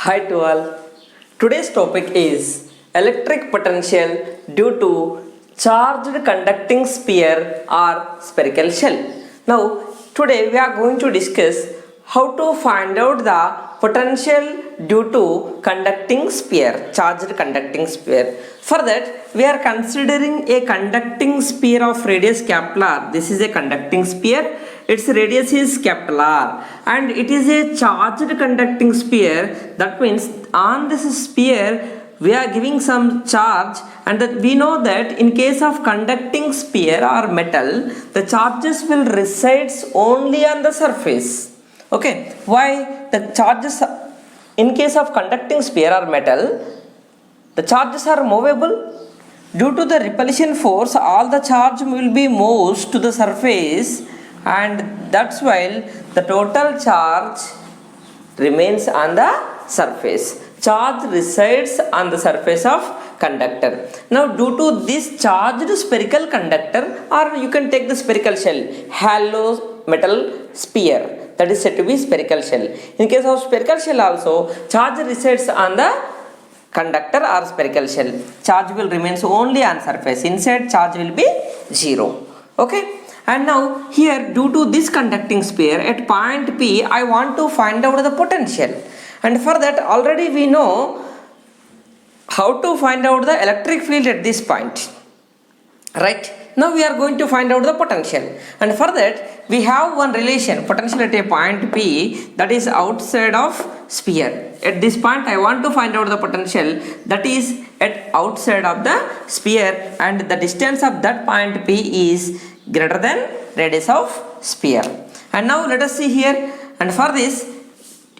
Hi to all. Today's topic is electric potential due to charged conducting sphere or spherical shell. Now, today we are going to discuss how to find out the potential due to conducting sphere, charged conducting sphere. For that, we are considering a conducting sphere of radius capital R. This is a conducting sphere. Its radius is capital R and it is a charged conducting sphere. That means on this sphere we are giving some charge, and that we know that in case of conducting sphere or metal, the charges will resides only on the surface. Okay, why the charges in case of conducting sphere or metal, the charges are movable? Due to the repulsion force, all the charge will be moved to the surface, and that's why the total charge remains on the surface. Charge resides on the surface of conductor. Now, due to this charged spherical conductor, or you can take the spherical shell, hollow metal sphere, that is said to be spherical shell. In case of spherical shell also, charge resides on the conductor or spherical shell. Charge will remains only on surface. Inside, charge will be 0. Okay. And now here, due to this conducting sphere at point P, I want to find out the potential. And for that, already we know how to find out the electric field at this point. Right? Now we are going to find out the potential. And for that, we have one relation, potential at a point P, that is outside of sphere. At this point, I want to find out the potential that is at outside of the sphere, and the distance of that point P is greater than radius of sphere. And now let us see here, and for this,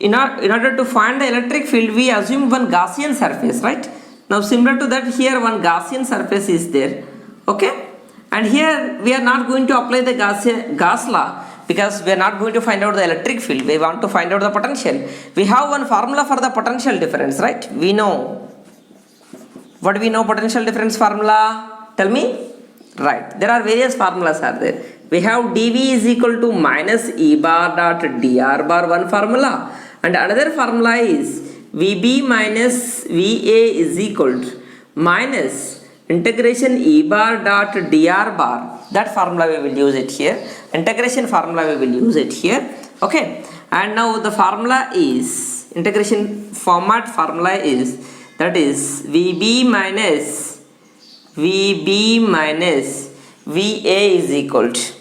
in order to find the electric field, we assume one Gaussian surface, right? Now similar to that, here one Gaussian surface is there. Okay, and here we are not going to apply the Gauss law, because we are not going to find out the electric field. We want to find out the potential. We have one formula for the potential difference, right? We know. What do we know potential difference formula? Tell me. Right, there are various formulas are there. We have dV is equal to minus E bar dot dr bar, one formula, and another formula is VB minus VA is equal to minus integration E bar dot dr bar. That formula we will use it here. Integration formula we will use it here. Okay, and now the formula is, integration format formula is, that is VB minus VA is equal to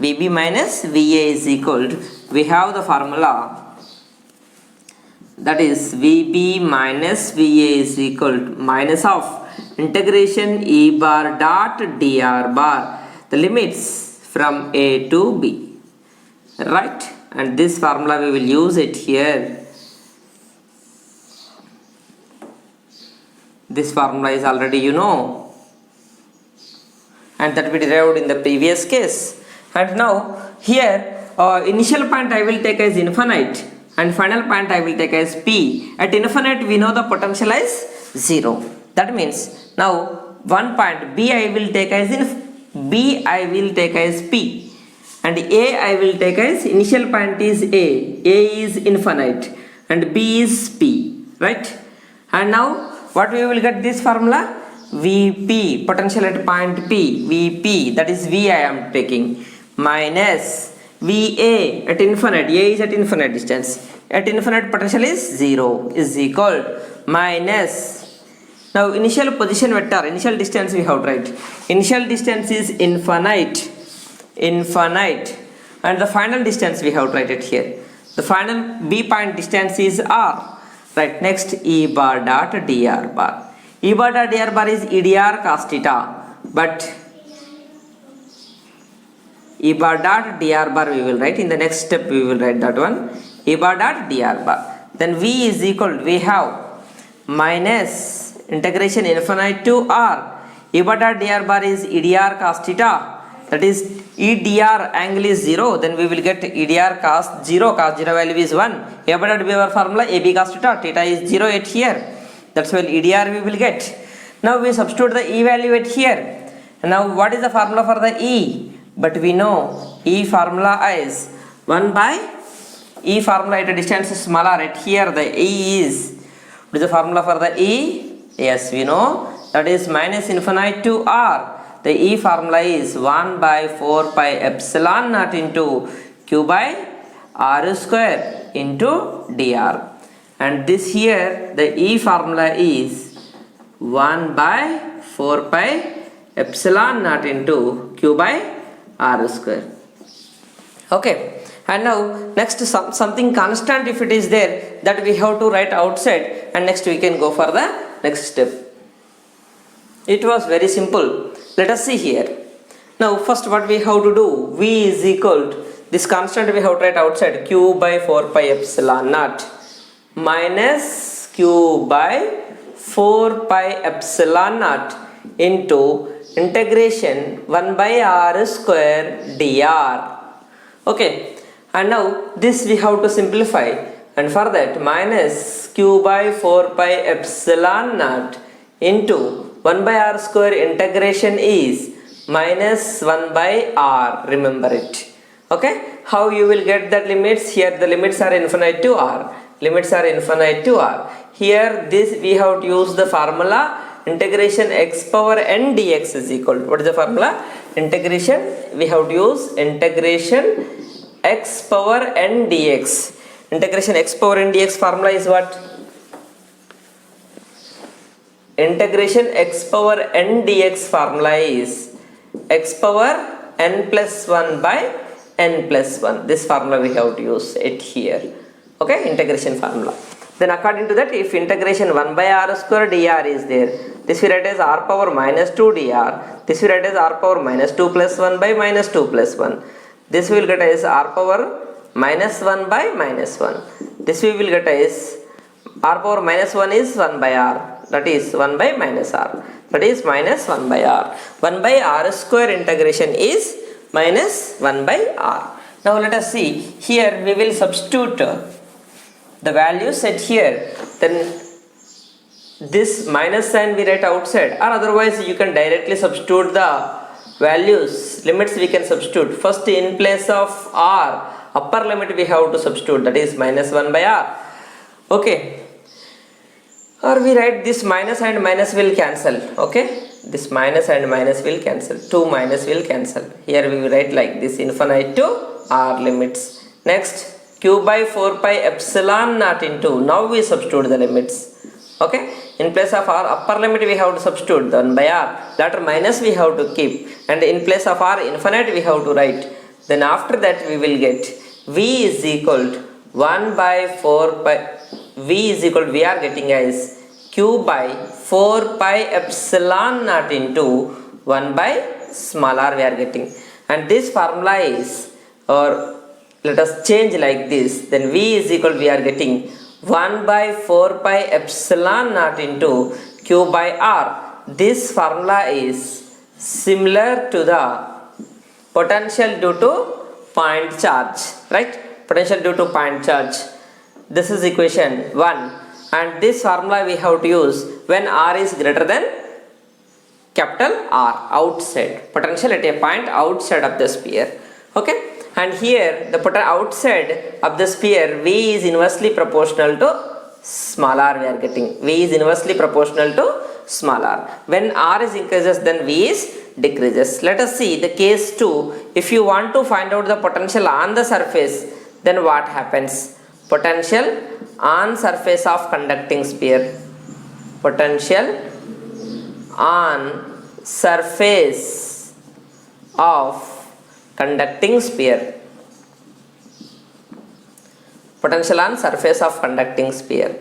VB minus VA is equal to, we have the formula, that is VB minus VA is equal to minus of integration E bar dot dr bar, the limits from A to B, right? And this formula we will use it here. This formula is already you know, and that we derived in the previous case. And now here initial point I will take as infinite and final point I will take as P. At infinite we know the potential is 0. That means now one point B I will take as P, and A I will take as, initial point is A is infinite and B is P, right? And now what we will get this formula? Vp, potential at point P, Vp, that is V I am taking, minus Va at infinite, A is at infinite distance, at infinite potential is 0, is equal minus, now initial position vector, initial distance we have to write, initial distance is infinite, and the final distance we have to write it here, the final B point distance is R, right? Next E bar dot dr bar, E bar dot dr bar is EDR cos theta, but E bar dot dr bar we will write in the next step, we will write that one, E bar dot dr bar. Then V is equal, we have minus integration infinite to R, E bar dot dr bar is EDR cos theta, that is EDR angle is 0, then we will get EDR cos 0, cos 0 value is 1, E bar dot dr formula AB cos theta, theta is 0 at here, that's why EDR we will get. Now we substitute the E value at here. And now what is the formula for the E? But we know E formula is 1 by E formula at a distance is smaller. At here the E is, what is the formula for the E? Yes, we know that is minus infinite to R. The E formula is 1 by 4 pi epsilon naught into Q by R square into dr. And this here the E formula is 1 by 4 pi epsilon naught into Q by R square. Okay, and now next something constant, if it is there, that we have to write outside, and next we can go for the next step. It was very simple. Let us see here. Now first what we have to do, V is equal to this constant we have to write outside, Q by 4 pi epsilon naught minus Q by 4 pi epsilon naught into integration 1 by R square dr. Okay, and now this we have to simplify, and for that minus Q by 4 pi epsilon naught into 1 by R square integration is minus 1 by R, remember it. Okay, how you will get the limits? Here the limits are infinite to R. Limits are infinite to R. Here this we have to use the formula integration x power n dx is equal to, what is the formula? Integration, we have to use integration x power n dx. Integration x power n dx formula is what? Integration x power n dx formula is x power n plus 1 by n plus 1. This formula we have to use it here. Okay, integration formula. Then according to that, if integration 1 by R square dr is there, this we write as R power minus 2 dr. This we write as R power minus 2 plus 1 by minus 2 plus 1. This we will get as R power minus 1 by minus 1. This we will get as R power minus 1 is 1 by R. That is 1 by minus R. That is minus 1 by R. 1 by R square integration is minus 1 by R. Now let us see. Here we will substitute the value set here. Then this minus sign we write outside, or otherwise you can directly substitute the values, limits we can substitute. First in place of R, upper limit we have to substitute, that is minus 1 by R. Okay, or we write this minus and minus will cancel. Okay, this minus and minus will cancel, 2 minus will cancel. Here we will write like this, infinite to R limits. Next Q by 4 pi epsilon naught into, now we substitute the limits. Okay, in place of R upper limit we have to substitute 1 by R, later minus we have to keep, and in place of R infinite we have to write. Then after that we will get V is equal to 1 by 4 pi, V is equal to, we are getting as Q by 4 pi epsilon naught into 1 by small r we are getting, and this formula is, or let us change like this, then V is equal to, we are getting 1 by 4 pi epsilon naught into Q by R. This formula is similar to the potential due to point charge, right? Potential due to point charge. This is equation 1, and this formula we have to use when R is greater than capital R, outside, potential at a point outside of the sphere. Okay, and here the outside of the sphere V is inversely proportional to small r we are getting. V is inversely proportional to small r. When R is increases, then V is decreases. Let us see the case 2. If you want to find out the potential on the surface, then what happens? Potential on surface of conducting sphere. Potential on surface of conducting sphere. Potential on surface of conducting sphere,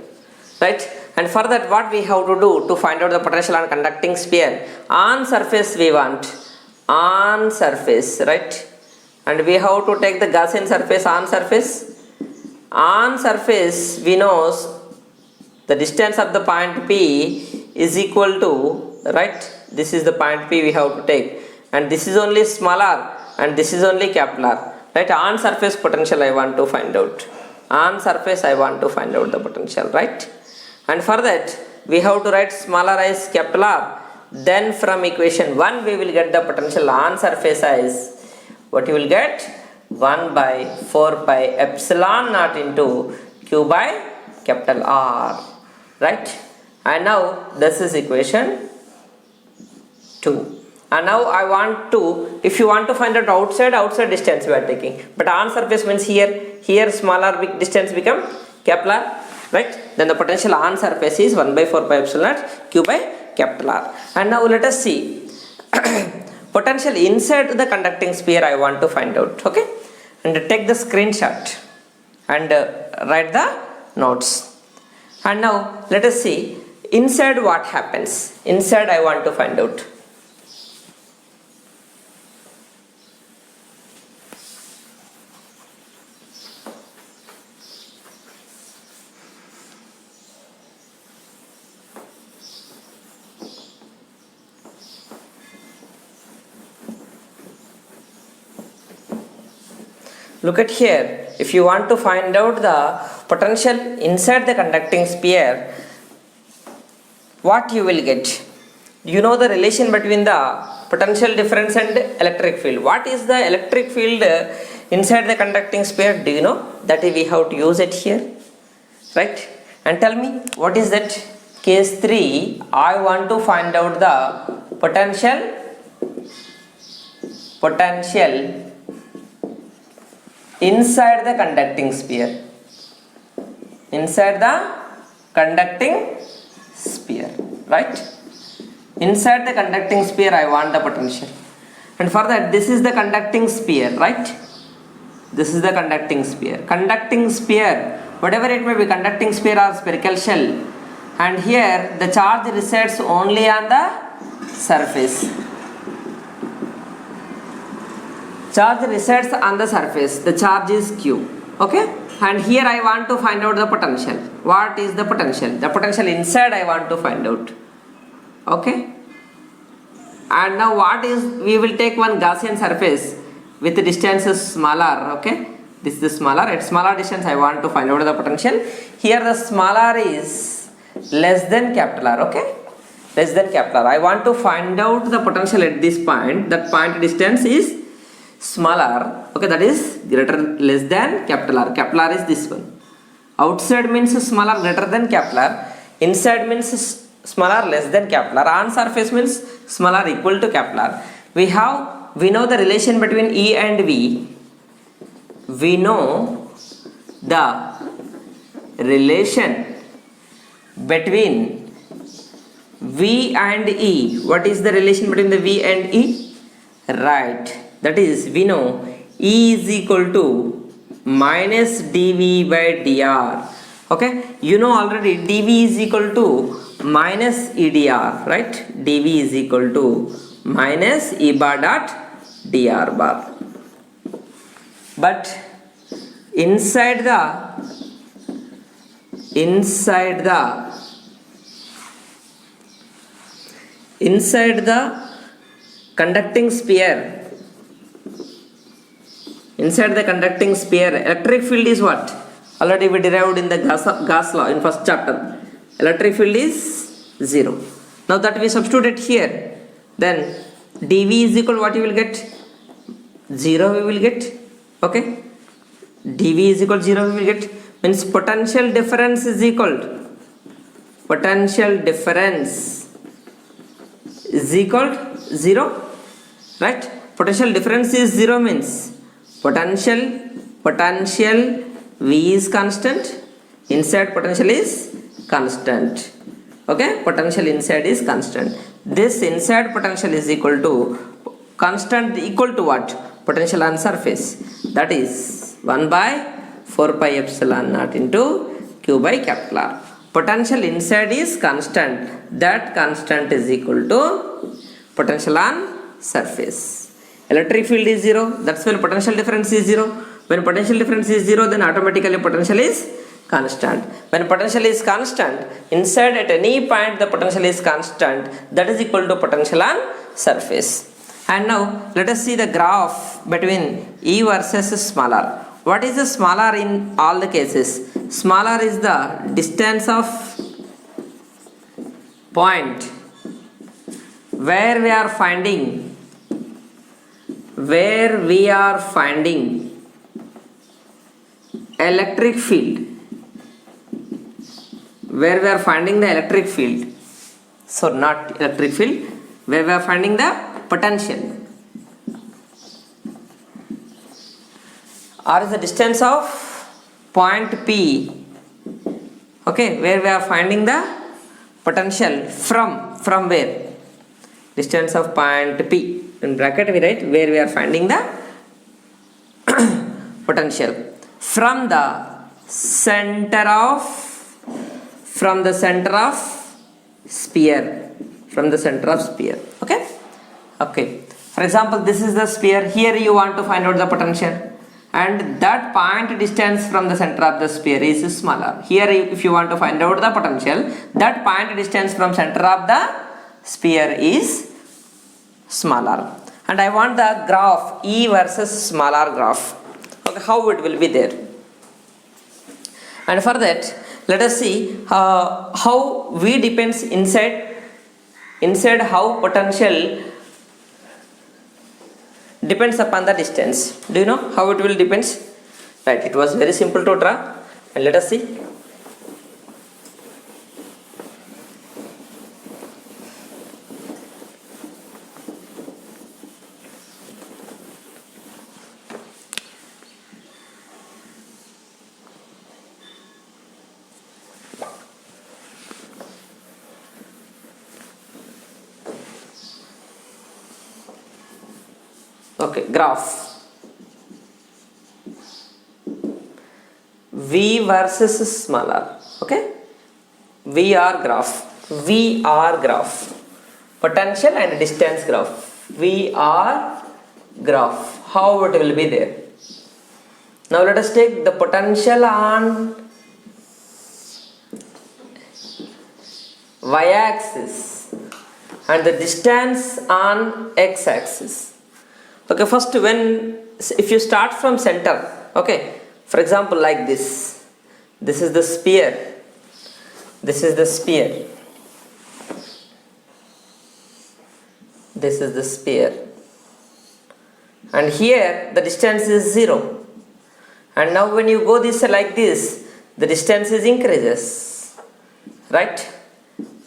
right? And for that what we have to do to find out the potential on conducting sphere? On surface we want, on surface, right? And we have to take the Gaussian surface on surface. On surface we know the distance of the point P is equal to, right? This is the point P we have to take, and this is only small r and this is only capital R, right? On surface potential I want to find out. On surface I want to find out the potential, right? And for that we have to write small r as capital R. Then from equation 1 we will get the potential on surface as, what you will get? 1 by 4 pi epsilon naught into q by capital R, right? And now this is equation 2. And now I want to, if you want to find out outside distance we are taking, but on surface means here smaller big distance become capital R, right? Then the potential on surface is 1 by 4 pi epsilon naught q by capital R. And now let us see potential inside the conducting sphere I want to find out, okay? And take the screenshot and write the notes. And now let us see inside what happens. Inside I want to find out. Look at here, if you want to find out the potential inside the conducting sphere, what you will get? You know the relation between the potential difference and electric field. What is the electric field inside the conducting sphere? Do you know? That we have to use it here, right? And tell me, what is that? Case 3, I want to find out the potential inside the conducting sphere. Inside the conducting sphere, right? Inside the conducting sphere I want the potential. And for that, this is the conducting sphere, right? This is the conducting sphere. Conducting sphere, whatever it may be, conducting sphere or spherical shell. And here the charge resides only on the surface. Charge resides on the surface. The charge is Q. Okay? And here I want to find out the potential. What is the potential? The potential inside I want to find out. Okay? And now what is, we will take one Gaussian surface with the distances smaller. Okay? This is smaller. At smaller distance I want to find out the potential. Here the smaller is less than capital R. Okay? Less than capital R. I want to find out the potential at this point. That point distance is smaller, okay, that is less than capital R. Capital R is this one. Outside means smaller greater than capital R. Inside means smaller less than capital R. On surface means smaller equal to capital R. We know the relation between E and V. We know the relation between V and E. What is the relation between the V and E? Right. That is, we know E is equal to minus dV by dr. Okay, you know already dV is equal to minus EdR, right? dV is equal to minus E bar dot dr bar. But inside the conducting sphere, inside the conducting sphere, electric field is what? Already we derived in the Gauss law in first chapter. Electric field is 0. Now that we substitute it here, then dV is equal, what you will get? 0 we will get. Okay? dV is equal 0 we will get. Means potential difference is equal to, potential difference is equal to 0. Right? Potential difference is 0 means potential V is constant, inside potential is constant. Okay, potential inside is constant. This inside potential is equal to constant, equal to what? Potential on surface, that is 1 by 4 pi epsilon naught into Q by capital R. Potential inside is constant, that constant is equal to potential on surface. Electric field is 0, that's when potential difference is 0. When potential difference is 0, then automatically potential is constant. When potential is constant, inside at any point the potential is constant, that is equal to potential on surface. And now let us see the graph between E versus smaller. What is the smaller in all the cases? Smaller is the distance of point where we are finding electric field, where we are finding the electric field, so not electric field, where we are finding the potential, r is the distance of point P, okay, where we are finding the potential from where, distance of point P, in bracket we write where we are finding the potential from the center of sphere, okay. For example, this is the sphere. Here you want to find out the potential, and that point distance from the center of the sphere is smaller. Here if you want to find out the potential, that point distance from center of the sphere is smaller, and I want the graph E versus smaller graph. Okay, how it will be there, and for that let us see how V depends inside how potential depends upon the distance. Do you know how it will depends? Right, it was very simple to draw, and let us see. Okay, graph V versus smaller. Okay, VR graph, potential and distance graph, VR graph, how it will be there. Now let us take the potential on y-axis and the distance on x-axis. Okay, first if you start from center, okay, for example like this is the sphere, this is the sphere, and here the distance is 0, and now when you go this like this, the distance is increases, right?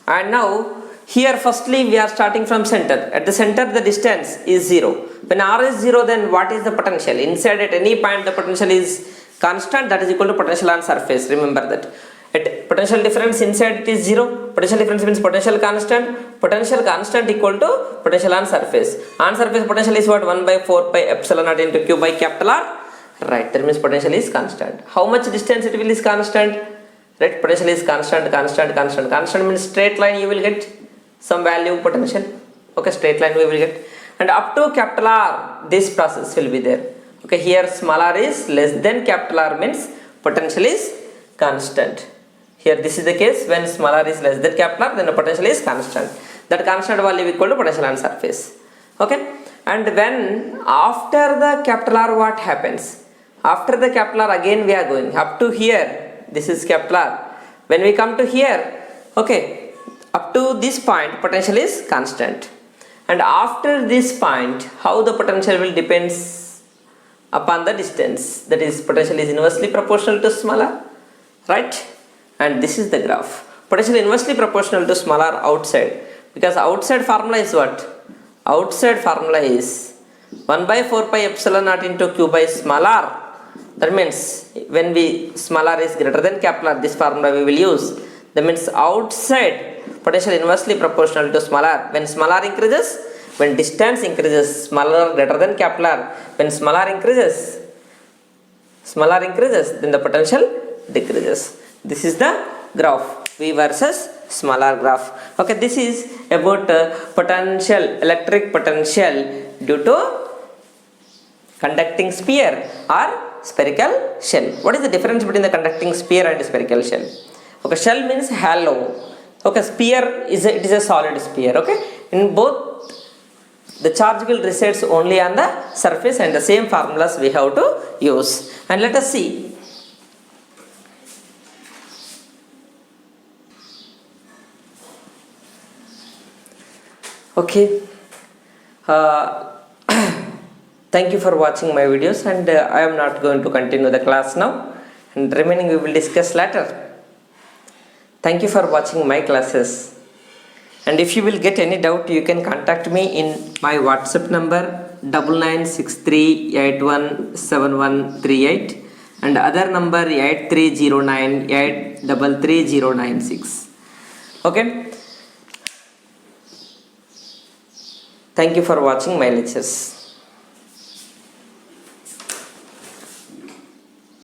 And now here firstly we are starting from center. At the center the distance is 0. When r is 0, then what is the potential? Inside at any point the potential is constant, that is equal to potential on surface. Remember that. At potential difference inside it is 0. Potential difference means potential constant. Potential constant equal to potential on surface. On surface potential is what? 1 by 4 pi epsilon naught into q by capital R. Right, that means potential is constant. How much distance it will is constant? Right, potential is constant means straight line you will get some value potential. Okay, straight line we will get, and up to capital R this process will be there. Okay, here small r is less than capital R means potential is constant. Here this is the case, when small r is less than capital R, then the potential is constant. That constant value equal to potential on surface. Okay, and when after the capital R what happens? After the capital R again we are going up to here, this is capital R. When we come to here, okay, up to this point potential is constant, and after this point how the potential will depends upon the distance, that is potential is inversely proportional to smaller, right? And this is the graph. Potential inversely proportional to smaller outside, because outside formula is what? Outside formula is 1 by 4 pi epsilon naught into q by small r. That means when we small r is greater than capital R, this formula we will use. That means outside potential inversely proportional to small r. When small r increases, when distance increases, small r greater than capital R. When small r increases, then the potential decreases. This is the graph V versus small r graph. Okay, this is about potential, electric potential due to conducting sphere or spherical shell. What is the difference between the conducting sphere and spherical shell? Okay, shell means hollow. Okay, sphere is it is a solid sphere. Okay, in both the charge will resides only on the surface, and the same formulas we have to use. And let us see. Okay, thank you for watching my videos, and I am not going to continue the class now. and remaining we will discuss later. Thank you for watching my classes, and if you will get any doubt you can contact me in my WhatsApp number 9963817138 and other number 8309833096. Okay, thank you for watching my lectures.